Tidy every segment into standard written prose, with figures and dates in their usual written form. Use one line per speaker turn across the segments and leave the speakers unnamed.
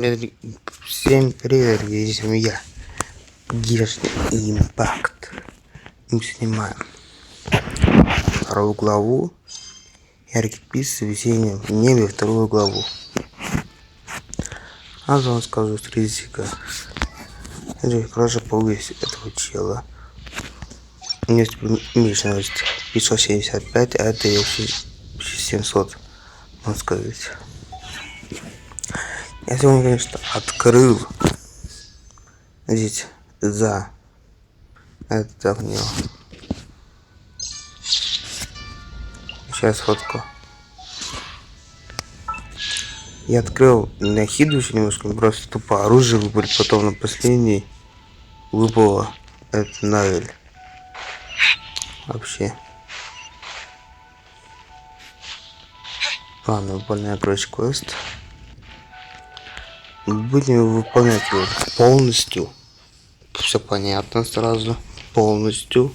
Всем привет, здесь я, Импакт. Мы снимаем вторую главу ярких птиц, весеннем в небе, вторую главу. А вам скажу статистика. Это хорошо повысить этого чела. У него месячность 575, а это 700, можно сказать. Я сегодня, конечно, открыл здесь за это огнем. Сейчас фотку. Я открыл на хидусе немножко, просто тупо оружие выбрать, потом на последний выпало это Навель. Вообще. Ладно, выполняю, короче, квест. Будем выполнять его полностью. Все понятно сразу. Полностью.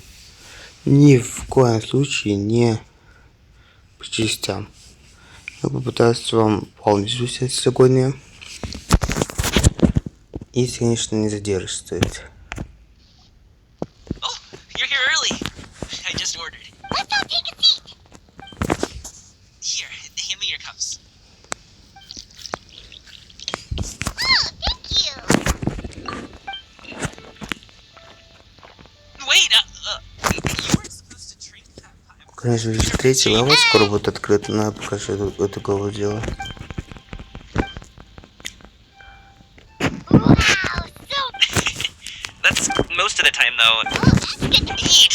Ни в коем случае не по частям. Я попытаюсь вам полностью снять сегодня. Если, конечно, не задерживать. Конечно же, третья глава скоро будет открыта, но я пока что эту главу делаю.
That's most of the time, though.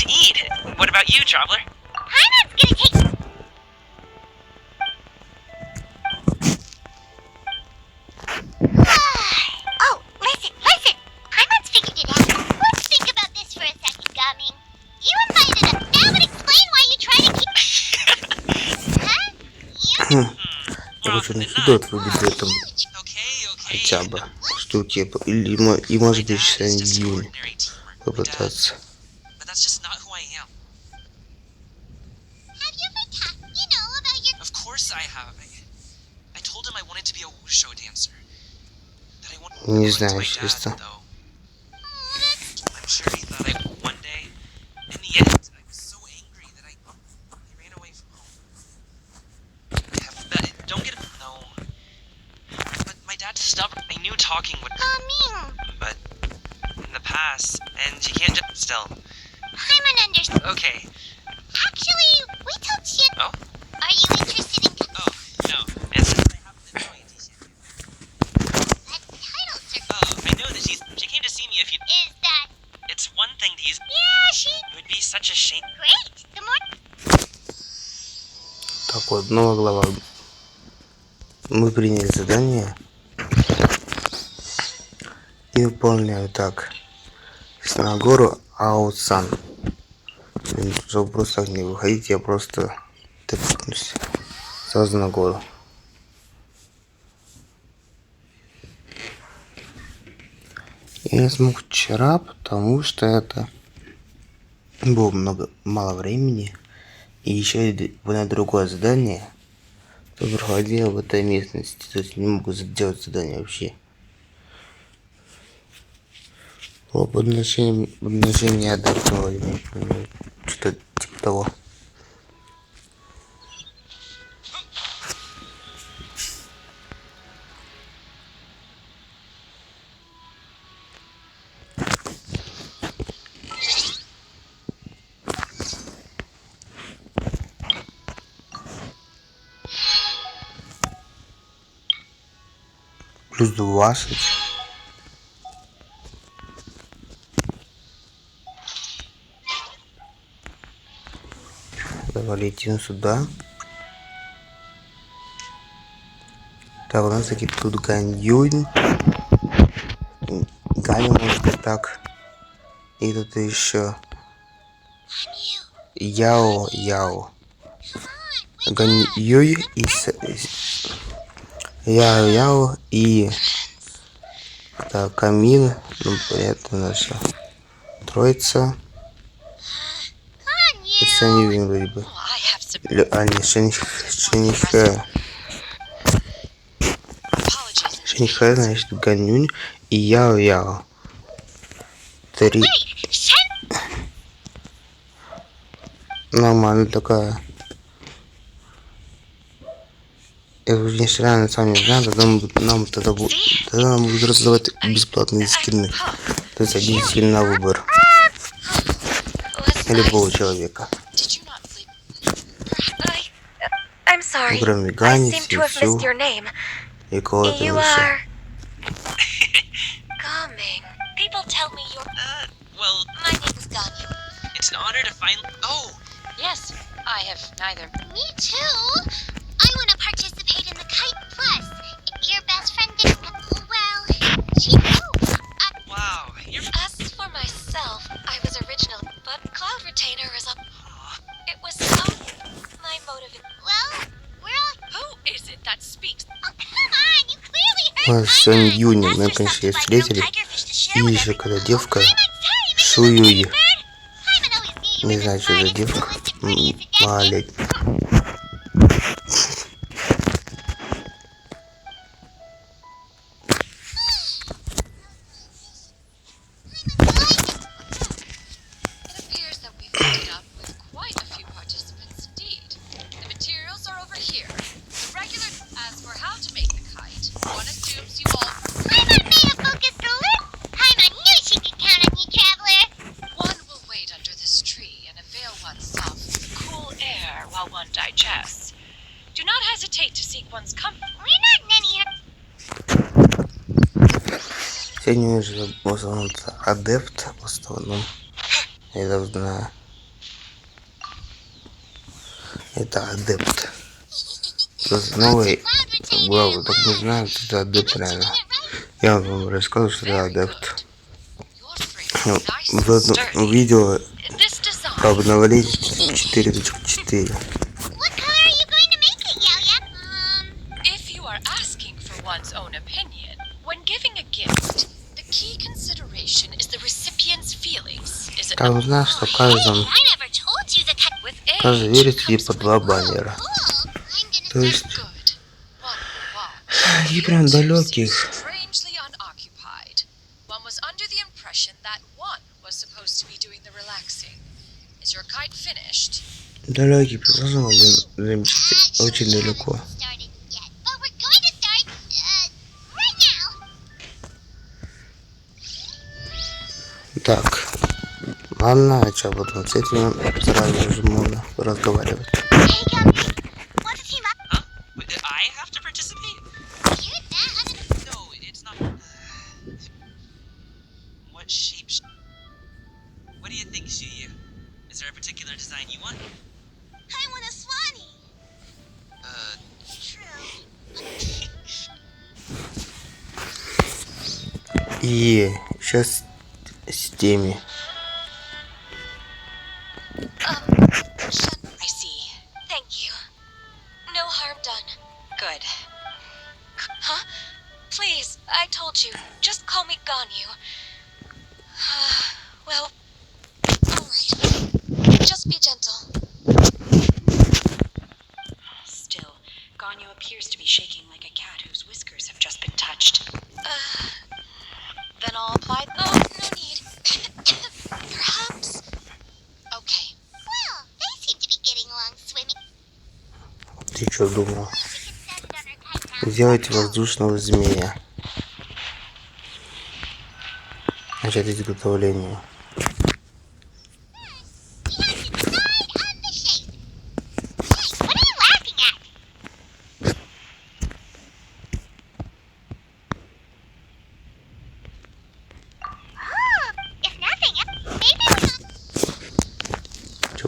Eat. What about you, traveler? Heimat's gonna take.
Oh, listen. Heimat's figured it out. Let's think about this for a second, Gummy. You invited us. That would explain why you try to keep. Huh?
Я хочу накидывать выглядит там хотя бы штуки, или и может быть сейчас июнь попытаться. Не знаю, честно.
I knew talking would. But in the past, and you can't just still.
Heimat understands.
Okay.
Actually, we told Shin.
Oh?
Are you interested in
Oh, no. It's.
that title search?
Oh, I know that she came to see me if you.
Is that?
It's one thing to use.
Yeah, she.
It would be such a shame.
Great. The more.
Так вот, новая глава. Мы приняли задание. И выполняю так. На гору Аутсан. Чтобы просто не выходить, я просто тыкнусь сразу на гору. Я не смог вчера, потому что это было мало времени. И еще на другое задание, то проходило в этой местности. То есть не могу сделать задание вообще. Подношение адаптовали, что-то типа того. Плюс 20. Давай летим сюда. Так, у нас таки тут ганьюнь. Ганю, может быть, так. И тут еще Яо. Ганьюй и Яо и так, Камин. Ну, понятно, наша троица. Это не видно вроде бы. А не, шенихэ. Хэ, значит, Ганюнь и Яо-Яо. 3. Нормально такая. Я уже ни хрена сам не знаю, тогда нам будут раздавать бесплатные скины. То есть один скин на выбор. Любого человека. Кроме Гани, Сичу и кого-то еще.
Well, my name is Ganyu. It's an honor to finally. Oh! Yes, I have neither.
Me too. I want to participate in the Kite Plus. If your best friend didn't, well, she knew.
Wow, you're.
As for myself, I was original, but Cloud Retainer is up. It was so my motive.
Well, we're all.
Who is it that speaks?
Oh, come on, you clearly heard.
В июне мы, конечно, ее встретили. И еще когда девка Шуюи. Не знаю, что за девка. Малолетняя.
Do not hesitate to seek one's comfort.
We're not many.
Сегодня уже в основном адепт, в основном. Я знаю. Это адепт. Новый. Вау, так не знаю, что это адепт реально. Я вам рассказал, что это адепт. В одном видео по обновлению 4.4.
One's own opinion. When giving a gift, the key consideration is the recipient's feelings. Is it
Там знаешь, что каждый верит типа 2 баннера. То есть и прям далеких. Далекий, просто очень далеко. Так, ладно, а что потом с этим сразу же можно разговаривать.
I have to participate? No, it's not. What shape? What do you think, Shuyu? Is there a particular design you want?
I want a swanee. True.
И сейчас с теми.
I see. Thank you. No harm done. Good. Huh? Please, I told you. Just call me Ganyu. Well, alright. Just be gentle. Still, Ganyu appears to be shaking like a cat whose whiskers have just been touched. Then I'll apply. Oh, no need. Perhaps. Okay.
Well, they seem to be getting along swimming.
Ты что думал? Сделайте воздушного змея. Начать изготовление.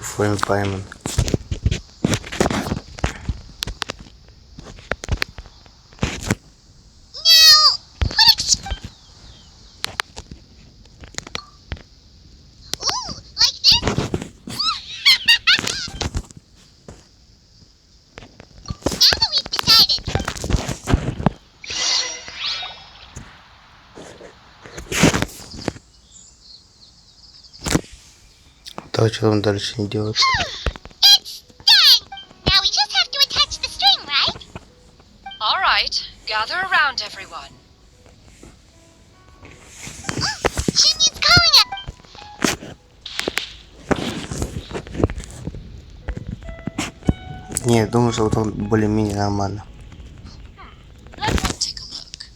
Фойм пайман. Так, что там дальше не делать?
All right, gather around, everyone.
Не, думаю, что вот он более-менее нормально.
Let's take a look.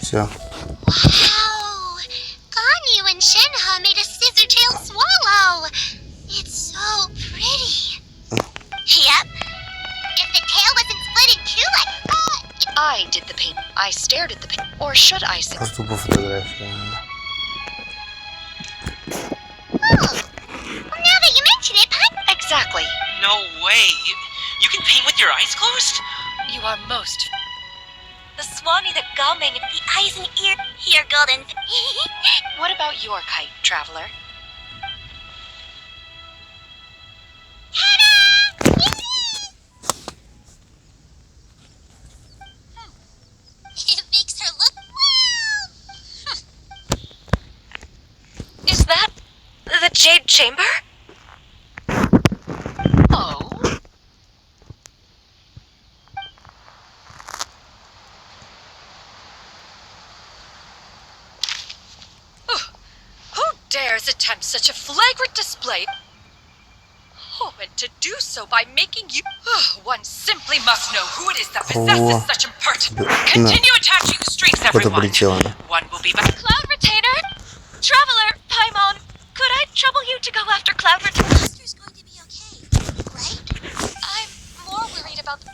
Все.
Wow! Ganyu and Shenhe made a scissor-tail swallow. It's so pretty. Yep. If the tail wasn't split in two like
I did the paint. I stared at the paint. Or should I say?
Просто по фотографии.
Well, now that you mention it,
Exactly.
No way. You can paint with your eyes closed?
You are most.
the swami, the gummin, the eyes and ear. Here, golden.
What about your kite, traveler?
It makes her look wow.
Is that the Jade Chamber? Oh. Who dares attempt such a flagrant display? Oh, and to do so by making you... One simply must know who it is that possesses such impertinence. Continue attaching the strings,
Куда
everyone.
полетела она?
One will be back. Cloud Retainer? Traveler, Paimon, could I trouble you to go after Cloud Retainer?
Master's going to be okay, right?
I'm more worried about the...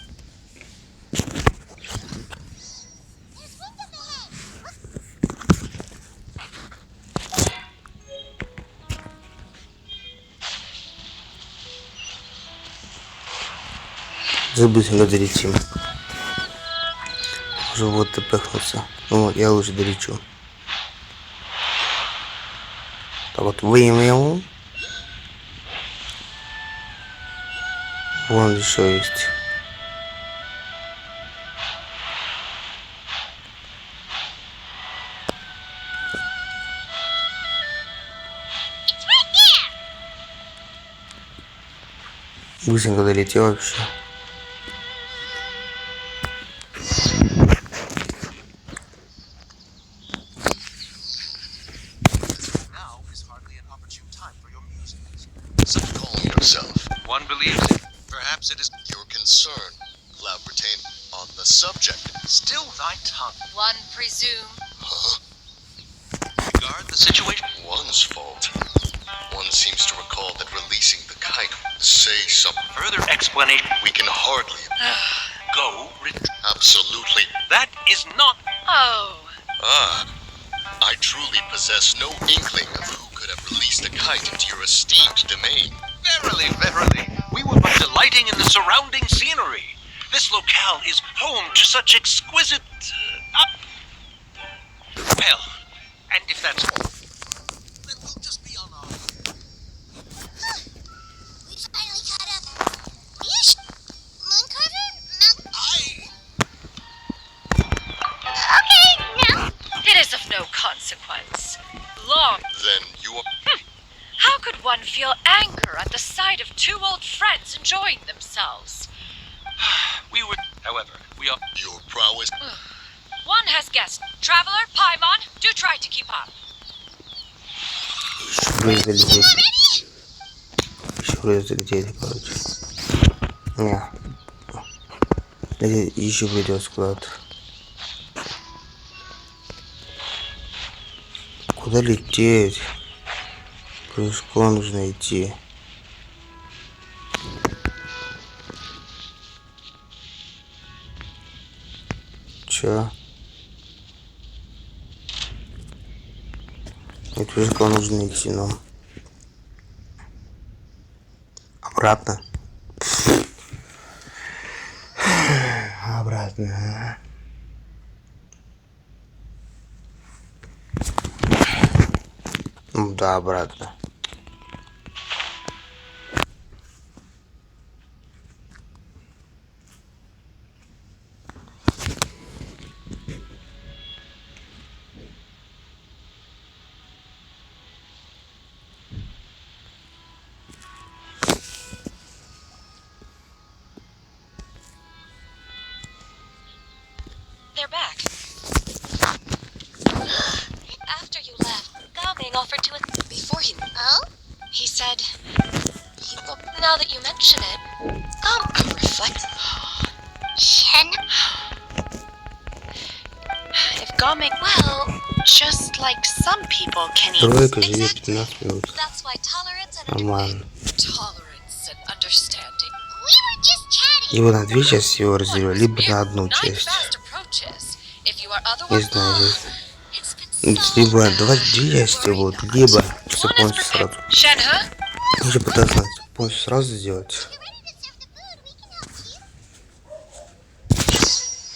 There's wind up ahead.
Сейчас быстренько долетим. Уже вот ты пыхнулся. Ну вот, я лучше долечу. Так вот, выявил. Вон еще есть.
It's right there.
Быстренько долетел вообще.
Now is hardly an opportune time for your music. So calm yourself.
One believes it.
Perhaps it is your concern, Cloud Retain, on the subject. Still thy tongue.
One presume.
Huh?
Regard the situation.
One's fault. One seems to recall that releasing the kite would say something.
Further explanation.
We can hardly.
Go.
Absolutely.
That is not.
Oh.
Ah. I truly possess no inkling of who could have released a kite into your esteemed domain.
Verily, verily. We were but delighting in the surrounding scenery. This locale is home to such exquisite. Well, and if that's all.
Then we'll just be on our way.
We finally caught up. Yes. Moon carver? Okay, now.
It is of no consequence. Long.
Then you are.
How could one feel anger at the sight of two old friends enjoying themselves?
We were. However, we are.
Your prowess.
One has guessed. Traveler, Paimon, do try to keep up.
Еще раз долететь. Еще раз долететь, короче. Не. Еще придется куда-то. Куда лететь? Пешком нужно идти. Чё? Нет, пешком нужно идти, но... Обратно. Обратно. Ну да, обратно.
They're back. After you left, Gao Ming offered to... Before he...
Oh?
He said that you mention it, reflect.
Shen?
If Gaming, well, just like some people can eat.
Тройка живет 15 минут.
That's why tolerance and
Нормально.
tolerance and understanding.
We were just chatting.
Его на 2 части его разделю, либо на одну часть. Не знаю. Либо 2 части будут, либо все полностью сразу. Я пытался полностью сразу сделать.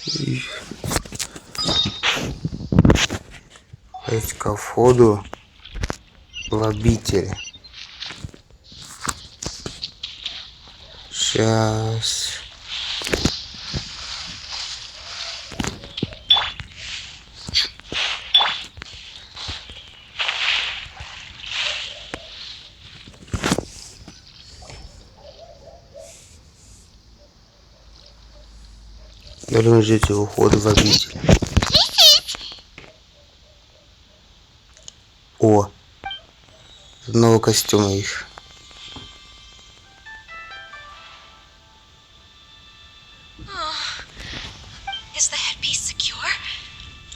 И... Пойти ко входу в обитель. Сейчас. Должен жить у входа в обитель. О! Нового костюма их.
Is the headpiece secure?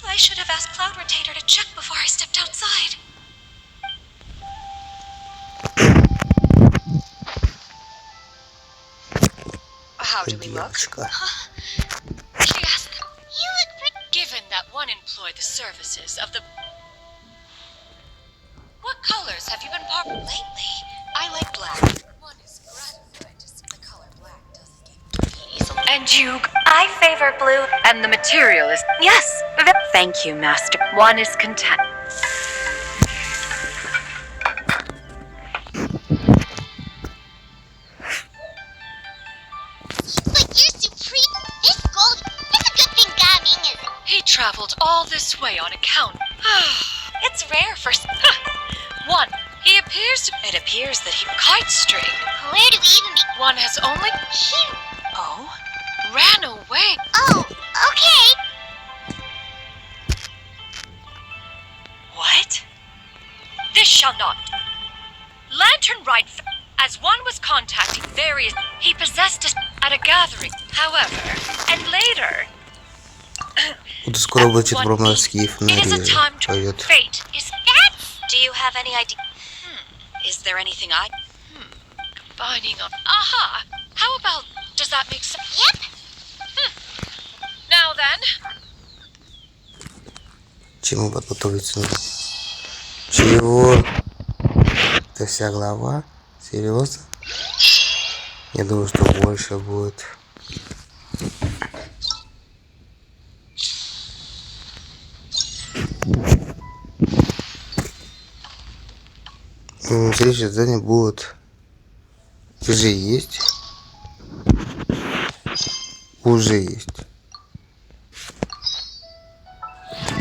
I should have asked Cloud Rotator to check before I stepped outside. How do we look? Yes.
You look pretty.
Given that one employed the services of the... What colors have you been lately? I like black. One is gratified to see the color black doesn't get easily. And you... I favor blue, and the material is... Yes! Thank you, Master. One is content.
But you're supreme. This gold. It's a good thing Gaming isn't.
He traveled all this way on account. It's rare for... One, he appears to... It appears that he... Kite string.
Where do we even be?
One has only...
Phew.
Oh? Ran away.
Oh, okay.
What? This shall not. Lantern Rite, as one was contacting various... He possessed us at a gathering, however, and later...
Вот скоро будет проморский фонари пойдет.
Fate is that? Do you have any idea? Is there anything I... Combining on... Aha! How about... Does that make sense?
Yep.
Now then...
Чему подготовиться? Чего? Это вся глава? Серьезно? Я думаю, что больше будет. Следующее задание будет... Уже есть. Уже есть.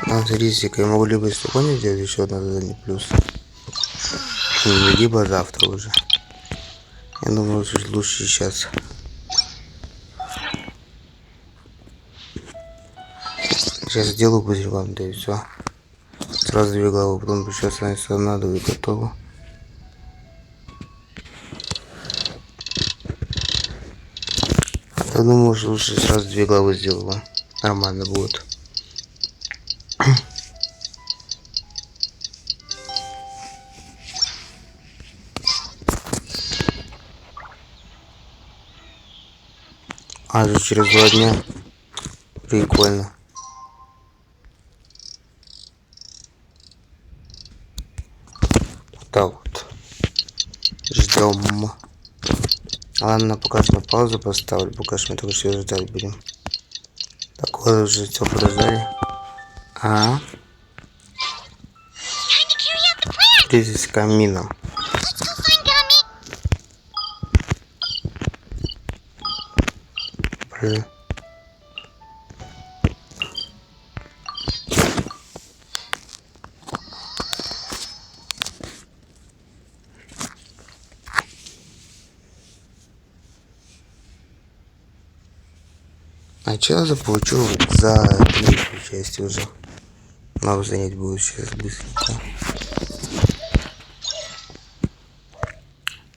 Смотрите, я могу либо сегодня сделать еще одно задание плюс, либо завтра уже. Я думаю, лучше сейчас. Сейчас сделаю быстрее вам, да и все. Сразу 2 главы, потом еще становится надо и готово. Я думаю, что лучше сразу 2 главы сделаю. Нормально будет. А же через 2 дня. Прикольно. Так вот. Ждем. Ладно, пока что на паузу поставлю, пока что мы только все ждать будем. Так вот уже все подождали. Здесь с камином. Блин. А что я получил за 3 части уже? Могу занять будет сейчас быстренько.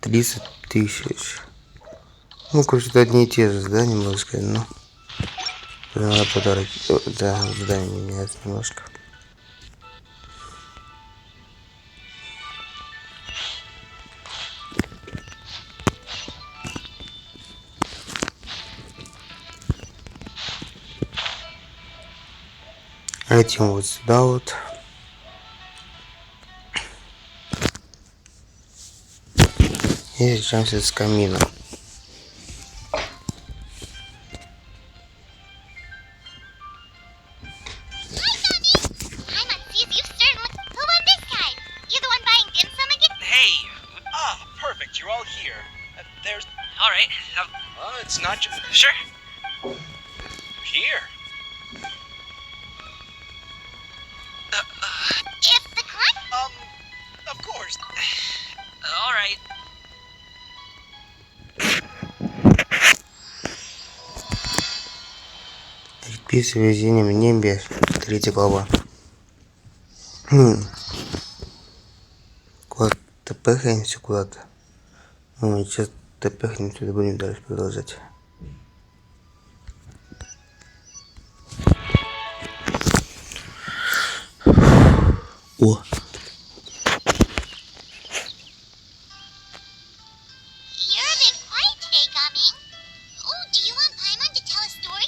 30 000. Ну, короче, это одни и те же здания, можно сказать, но... Надо подарок... Да, здание меняется немножко. Летим вот сюда вот. И встречаемся с камином.
Paimon sees you've certainly... Who won this time? You the one buying dim sum again?
Hey!
Ah, perfect. You're all here. There's.
Alright.
It's not just
Sure.
here.
If the climb...
Of course.
Alright.
Птиц в весеннем небе. 3 глава. Куда-то пыхаемся куда-то. Ну, сейчас пыхнемся, будем дальше продолжать. О!
You're a bit quiet today, Gaming. Oh, do you want Paimon to tell a story?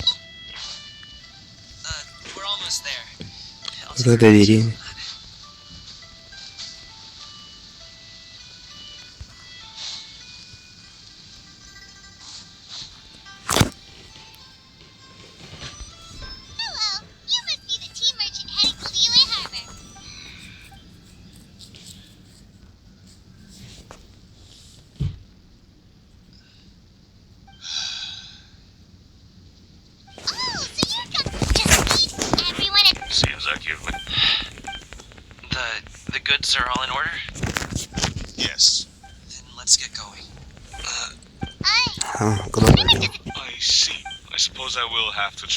We're almost there.
Это деревья.
Hello, you must be the tea merchant heading to Liyue Harbor. Oh, so you're just meet everyone at...
Seems like you've been.
The goods are all in order?
Yes.
Then let's get going.
Куда пойдем?
I see. I suppose I will have to.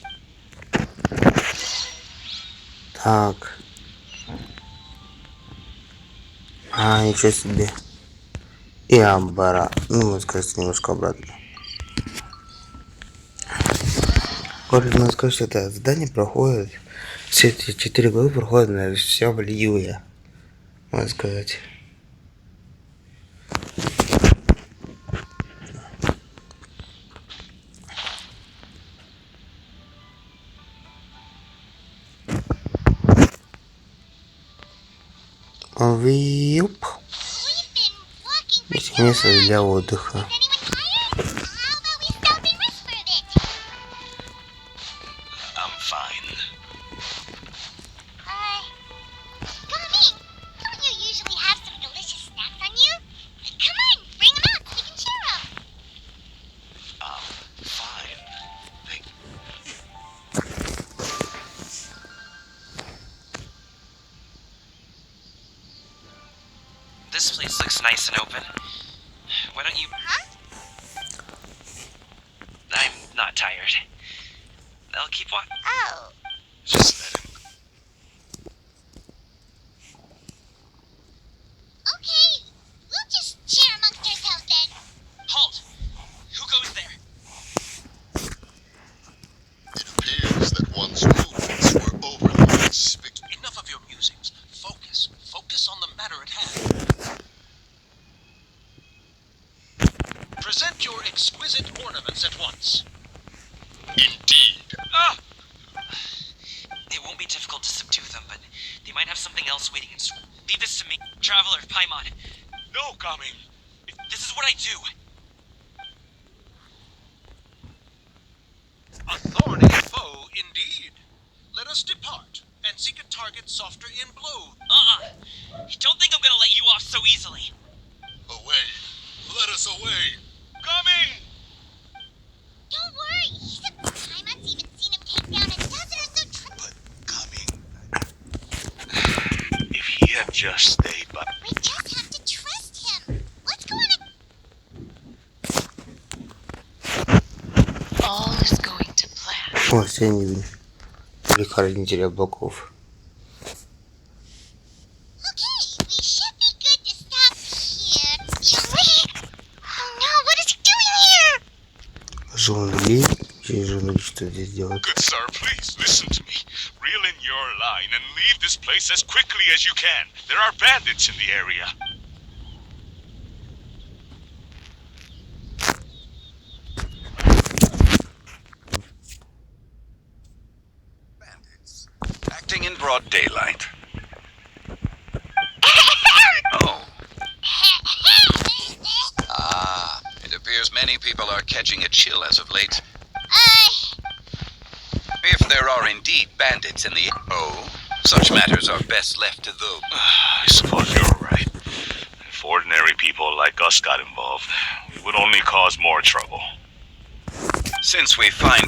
Так. Ничего себе. И обратно. Ну, можно сказать, немножко обратно. Короче, надо сказать, что это задание проходит. Все эти 4 главы проходят, наверное, все в Лiyue. Можно сказать. Виуп.
We've been walking for
Здесь
so
место
long.
для отдыха.
Is anyone tired? How about we stop and rest for a bit?
I'm fine.
Gaming, don't you usually have some delicious snacks on you? Come on, bring them out so we can share them.
Fine.
This place looks nice and open. Why don't you...
Huh?
I'm not tired. I'll keep walking.
Oh.
Just let him.
Okay, we'll just share amongst ourselves then.
Halt! Who goes there?
It appears that one's movements were overly conspicuous.
Enough of your musings. Focus. Focus on the matter at hand. Present your exquisite ornaments at once.
Indeed.
Ah! It won't be difficult to subdue them, but they might have something else waiting in store. Leave this to me, Traveler Paimon.
No coming.
This is what I do.
A thorny foe indeed. Let us depart and seek a target softer in blow.
Don't think I'm gonna let you off so easily.
Away. Let us away. Coming.
Don't worry, he's a... Paimon's even seen him take down a dozen or so
But coming. If he had just stayed by.
We just have to trust him. Let's go on a...
All is going to plan.
О, сегодня хранитель облаков.
Okay, we should be good to stop here. Oh no, what is he doing here?
Джунгли. Джунгли что здесь делают?
Good sir, please listen to me. Reel in your line and leave this place as quickly as you can. There are bandits in the area.
Bandits. Acting in broad daylight. Oh. Ah, it appears many people are catching a chill as of late. If there are indeed bandits in the... Oh, such matters are best left to those.
I suppose you're right. If ordinary people like us got involved, we would only cause more trouble.
Since we find...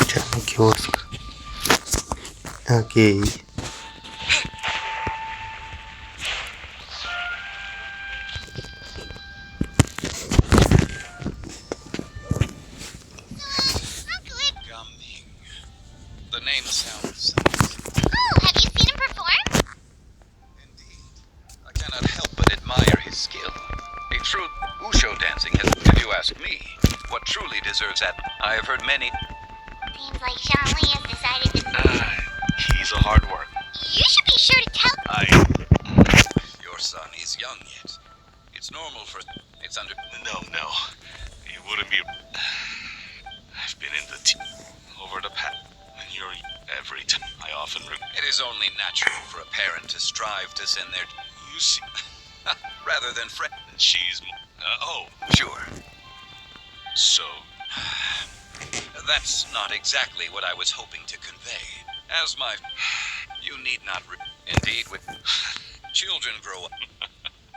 Частный киоск. Окей.
The name sounds...
Oh, have you seen him perform?
Indeed. I cannot help but admire his skill. A true Wushu dancing has, if you ask me, what truly deserves that. I have heard many...
Seems like Sean Lee has decided to...
He's a hard worker.
You should be sure to tell...
Your son is young yet. It's normal for... It's under...
No. He wouldn't be... I've been in the over the past... And you're every time I often...
It is only natural for a parent to strive to send their...
You see...
rather than friend...
She's...
Sure.
So...
That's not exactly what I was hoping to convey. As my... You need not... Indeed, with... Children grow up...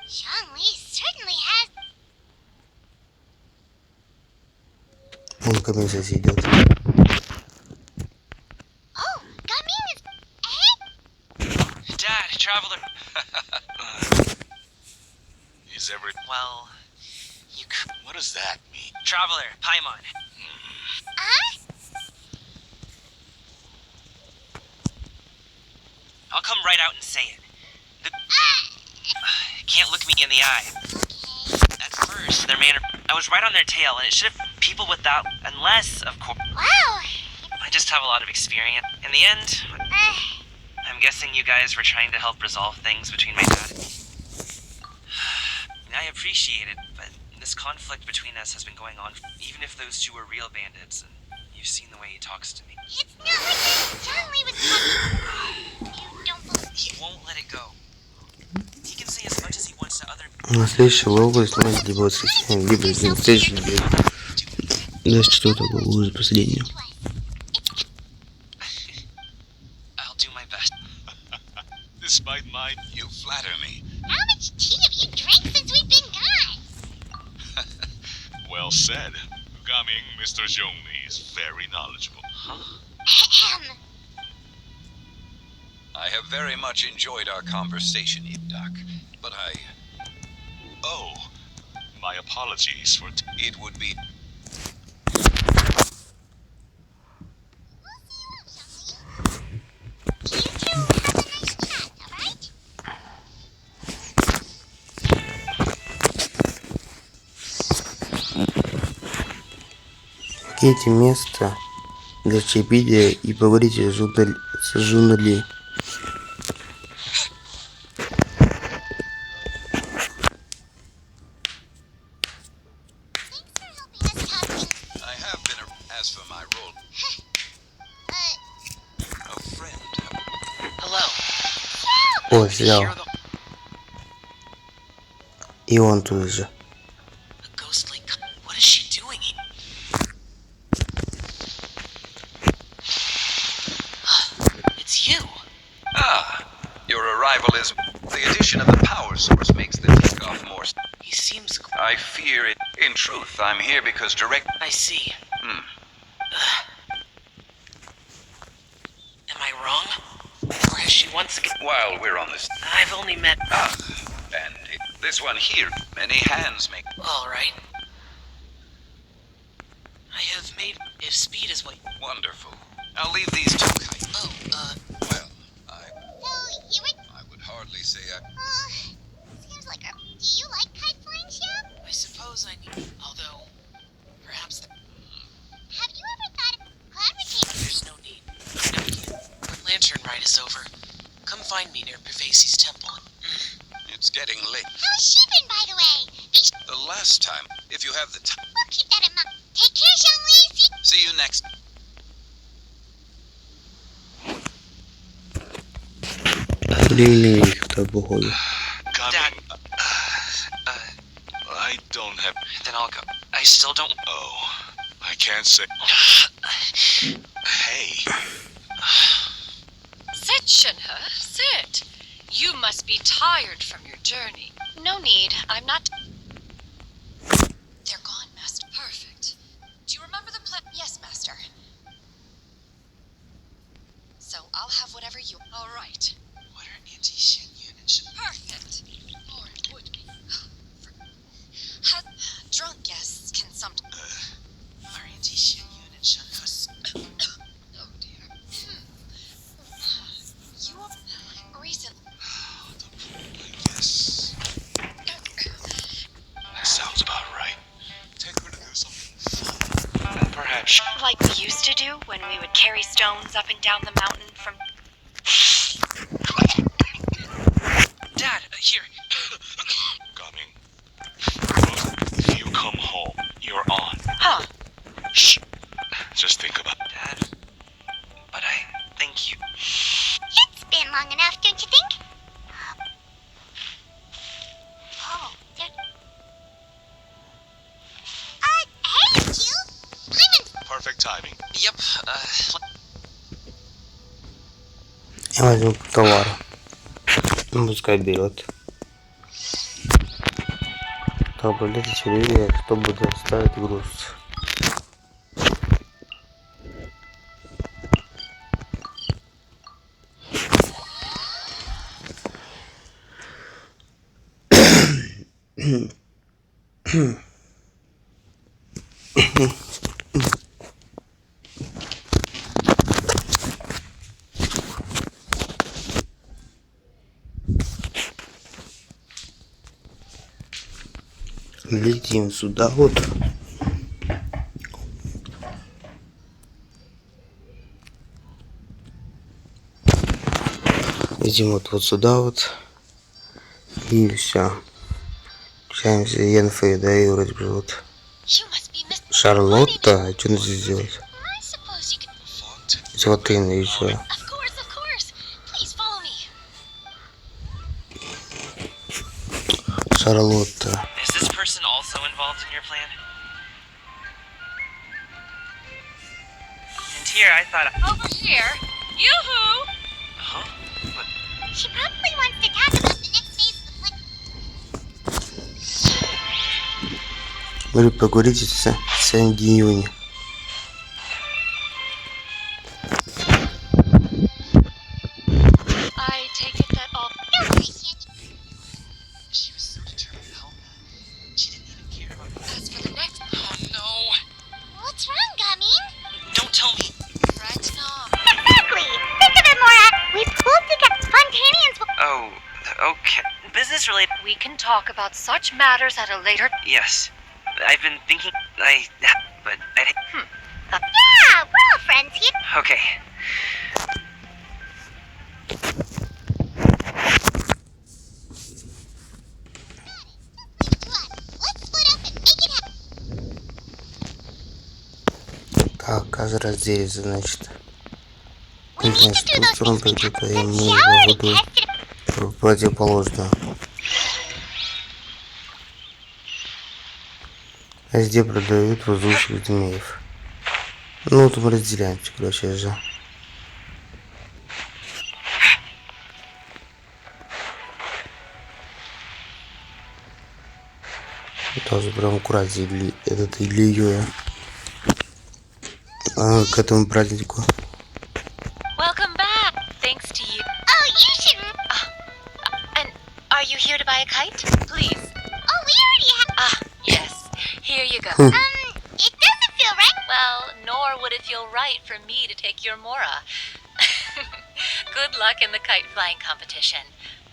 Sean Lee certainly has...
Он ко мне здесь идет.
Oh, Gaming is... Hey?
Dad, Traveler.
Is every...
Well, you could...
What does that mean?
Traveler, Paimon. I'll come right out and say it. Can't look me in the eye. At first, their manner... I was right on their tail, and it should have... People without... Unless, of course...
Wow.
I just have a lot of experience. In the end, I'm guessing you guys were trying to help resolve things between my dad. I appreciate it, but this conflict between us has been going on, even if those two were real bandits, and you've seen the way he talks to me.
It's not like that. Sean Lee was talking... You don't believe...
He won't let it go. He can say as much as he wants to other...
На следующий лоgo снимать либо воскресенье, либо на следующей неделе. Даже 4 главу за последнюю.
I'll do my best.
Despite my...
You flatter me.
How much tea have you drank since we've been gone?
Well said. Gaming, Mr. Zhongli is very knowledgeable.
Ahem.
I have very much enjoyed our conversation, Doc, but I...
Oh, my apologies for...
It would be...
You two have a nice chat, alright?
Покиньте место для чаепития и поговорите с Жунгли.
I have been as for my role... A friend...
Hello.
О, взял.
You're the...
И он тут же.
A ghostly... What is she doing? It's you.
Ah, your arrival is... The addition of the power source makes the takeoff more...
He seems...
I fear it... In truth, I'm here because direct...
I see.
Hmm.
Am I wrong? Or has she once again...
While we're on this...
I've only met...
Ah, and this one here, many hands make...
All right. I have made... If speed is what...
Wonderful. I'll leave these two kites.
Oh,
Well,
So, you were...
I would hardly say
seems like a... Do you like kite flying, Shep?
I suppose I need... Although, perhaps...
Have you ever thought of... Cloud would take...
There's no need. No need. The lantern ride is over. Come find me near Pervasi's temple.
it's getting late.
How's she been, by the way?
The last time, if you have the time.
We'll keep that in mind. Take care, Xiangli.
See you next.
Времени их-то походу.
Dad, I don't have.
Then I'll go. I still don't...
Oh, I can't say. Hey,
Sit, Shinha, sit. You must be tired from your journey. No need. I'm not... They're gone, Master. Perfect. Do you remember the plan? Yes, Master. So I'll have whatever you... All right.
What are Auntie Shen Yun and Shen...
Perfect. Or it would be. How... Drunk guests can sometimes...
Are Auntie Shen Yun and Shen Hus...
Oh, dear. You have... Recently...
I guess that sounds about right. Take her to do something fun. Perhaps.
Like we used to do when we would carry stones up and down the mountain from...
Dad, here.
Coming. If you come home, you're on.
Huh.
Shh. Just think about.
Dad. But I think you...
It's been long enough, don't you think? Oh, there... hey, Jill! Clayman!
Perfect timing.
Yep,
Я возьму товар. Ну, пускай берет. Так, блядь, червя, кто будет доставить груз? Летим сюда вот. Летим вот сюда вот. И все. Общаемся, Енфей, да, и вроде бы вот.
You must be Miss...
Шарлотта, а что надо здесь делать?
I suppose you could...
Золотые еще.
Of course. Please follow me.
Шарлотта.
Is this person also involved in your plan? And here I thought...
Over here. Yoo-hoo!
Huh? But...
She probably wants to talk about the next phase of the plan.
Вы поговорите с Сэнди-Юни.
I take it that all...
Don't worry, Shandy.
She was so determined to help me. She didn't even care about...
As for the next...
Oh, no!
What's wrong, Gamin?
Don't tell me!
Right now.
Exactly! Think of it more we pulled together spontaneous...
Oh, okay. Business related...
We can talk about such matters at a later...
Yes. I've been thinking... But I...
Yeah, we're all friends here.
Okay.
Let's split up and make it happen.
Так, каждый раз делится, значит.
We need to do those
Структурам
things we
придется,
have.
и мы
She already
будем
tested...
противоположно. Везде продают воздушных змеев. Ну, вот мы разделяемся, короче, же. Тоже прям аккуратнее этот Илья. К этому празднику.
Welcome back. Thanks to you.
Oh, you shouldn't...
And are you here to buy a kite? Please.
Oh, we already have...
Ah, yes. Here you go.
It doesn't feel right.
Well, nor would it feel right for me to take your Mora. Good luck in the kite flying competition.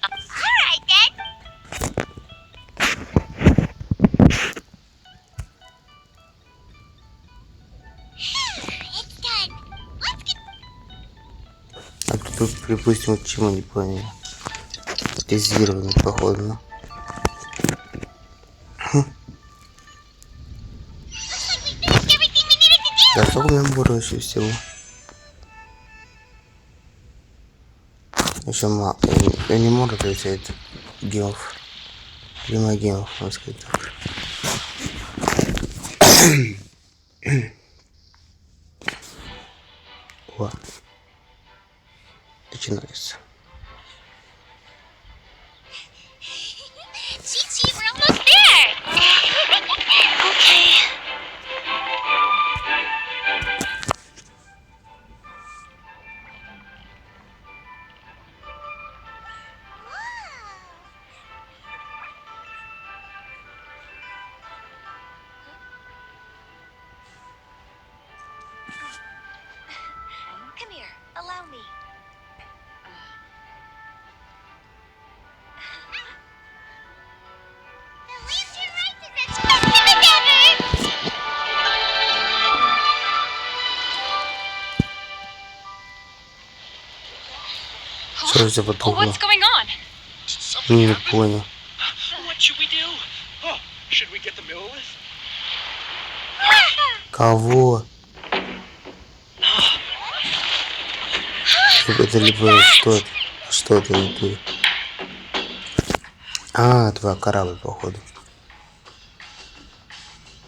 Alright then. It's done. Let's get...
А тут, припустим, чему не понял. Тезирование, походу.
Looks like we finished everything we needed to do.
Да, сколько у меня больше всего. Еще мало. Я не могу ответить гемов. Прямо гемов, можно сказать так. О. Начинается.
Chi-Chi, we're almost there. Okay.
Come here, allow me.
The lantern rides is as festive as ever.
Что это за
Oh,
потугло?
what's going on?
Не понял.
What should we do? Oh, should we get the mill with?
Кого? Это либо что это? Что это не ты? А, твой корабль, походу.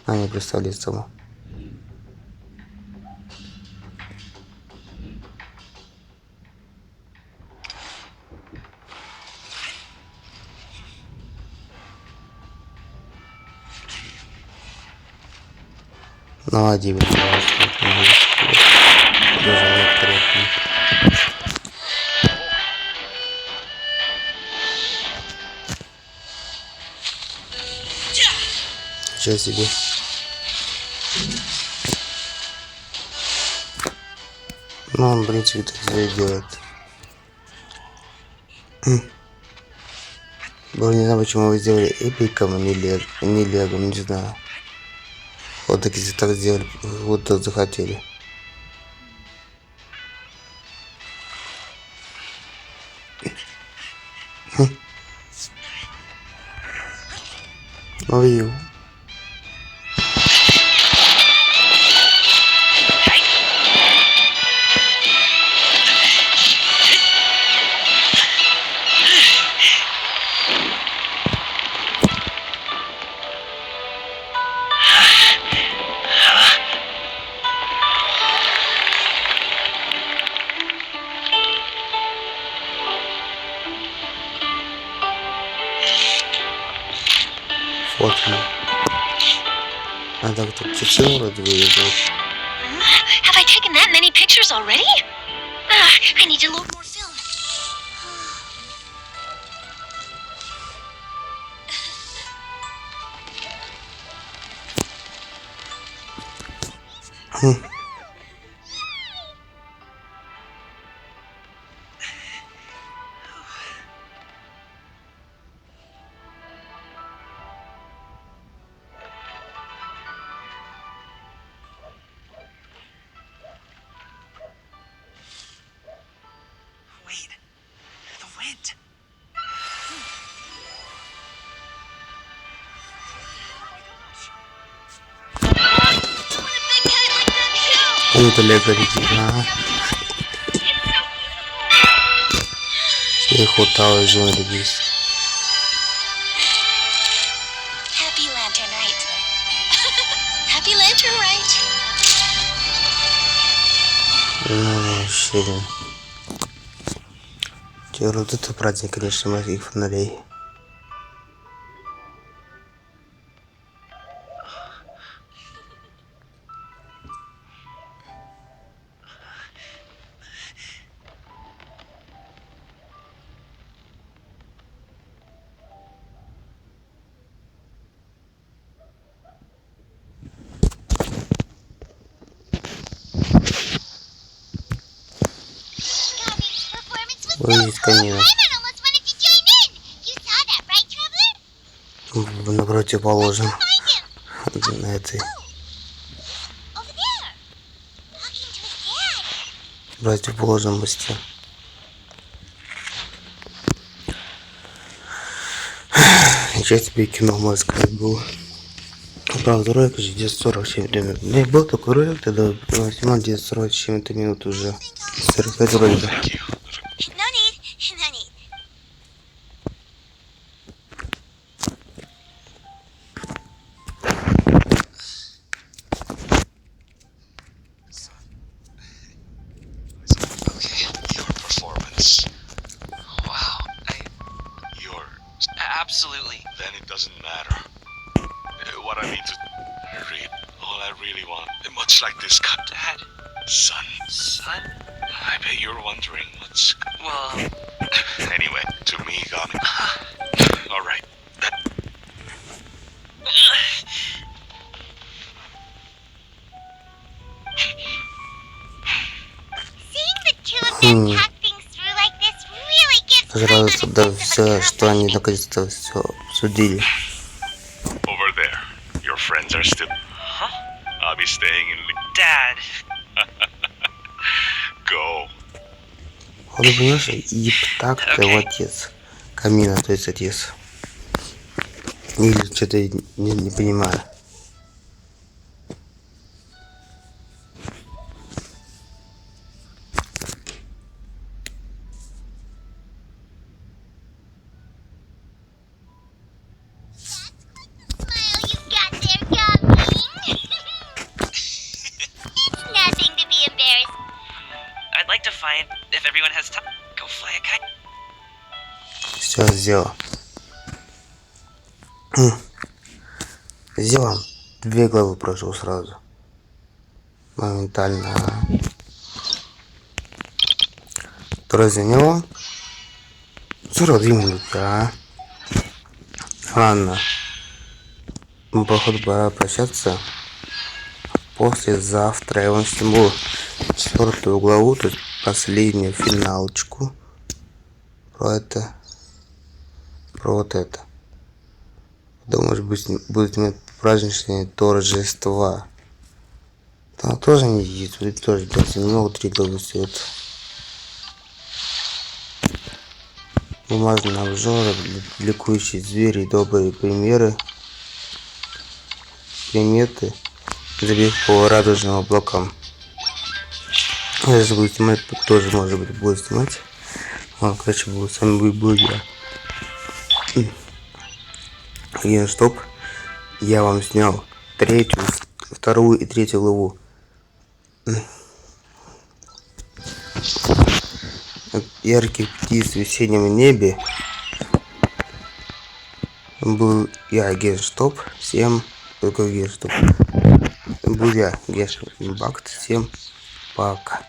А, не представляю того. Ну, один, даже некоторые. Ничего себе. Ну, он, в принципе, так все и делает. Было не знаю, почему вы сделали эпиком, а не легом, не знаю. Вот так если так сделали, вот так захотели. Ой. Вот он. А так тут птицы вроде бы идут.
Have I taken that many pictures already? I need to load more film.
Wait, the wind.
Это лего летит, ага. Их хватало из зоны здесь.
Happy Lantern Rite. Happy Lantern Rite.
Ну, вообще, да. Теперь вот это праздник, конечно, моих фонарей. Выйдет камина.
Paimon almost wanted to join in. You saw that, right, Traveler?
На противоположном.
Find him.
На этой.
Over there. Talking to his dad.
Противоположном мосте. Сейчас тебе кино можно сказать было. Правда, ролик уже 10:47 время. У меня был такой ролик, тогда снимал 10:47 минут уже. 45 вроде бы.
Thank you.
No need. No need.
Okay, your performance.
Wow,
Your.
absolutely.
Then it doesn't matter. What I mean to read. All I really want. Much like this cut.
Dad,
Son.
son?
I bet you're wondering what's.
Well,
Anyway, to me, Gami. Alright.
Seeing the two of them talk things through like this really gives Paimon a
Сразу, да,
sense of
все, что они
accomplishment.
наконец-то все обсудили.
Over there. Your friends are still.
huh?
I'll be staying in.
Dad,
Go.
Он, понимаешь, Ептак, это его отец. Камина, то есть отец. Или что-то я не понимаю.
Smile you got there, Gummy. It's nothing to be embarrassed.
I'd like to find if everyone has time. Go fly a kite.
Все сделал. Сделал. 2 главы прошел сразу. Моментально. Второй за него. 42 минуты, а? Ладно. Ну, походу, пора прощаться. Послезавтра я вам сниму 4-ю главу, то есть последнюю финалочку. Про это. Про вот это. Потом, может быть, будет иметь праздничные торжества. Там тоже не есть, тут тоже немного 3 главы стоит. Бумажные обжоры, ликующие звери, добрые примеры, приметы, забег по радужным облакам. Если буду снимать, тоже, может быть, буду снимать. Вот, короче, буду, с вами был я. И стоп, я вам снял 3-ю, 2-ю и 3-ю главу. Ярких птиц в весеннем небе. Был я, Генштоп. Всем... Какой Генштоп? Был я, Генштоп. Всем пока.